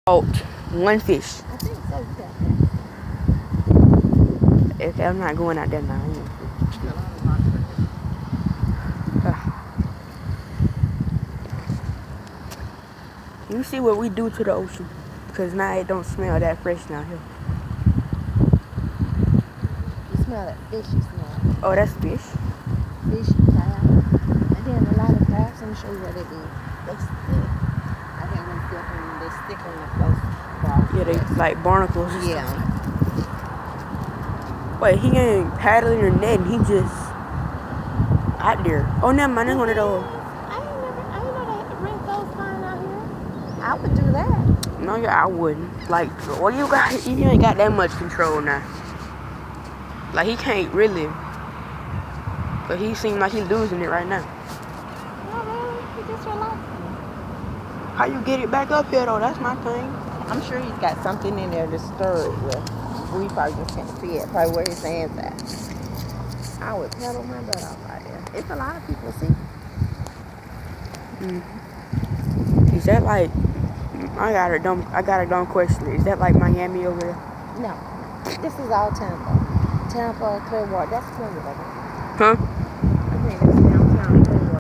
caught one fish. I think so, yeah. Okay, I'm not going out there now. You see what we do to the ocean? Because now it don't smell that fresh now here. You smell that fish, you smell. Oh, that's fish. Fish, crab. And then a lot of crabs, let me show you what they do. They stick. I think they stick on the close. Yeah, they like barnacles. Yeah. Wait, he ain't paddling or netting. He just out there. Oh, never mind. That's one of those. I ain't know they had to bring those kind out here. I would do that. No, yeah, I wouldn't. Like, well, you ain't got that much control now. Like, he can't really. But he seems like he's losing it right now. No, really. He just relaxing. How you get it back up here, though? That's my thing. I'm sure he's got something in there to stir it with. We probably just can't see it. Probably where his hand's at. I would pedal my butt off right there. It's a lot of people see. Is that like? I got a dumb question. Is that like Miami over there? No, this is all Tampa. Tampa, Clearwater. That's Clearwater. Huh?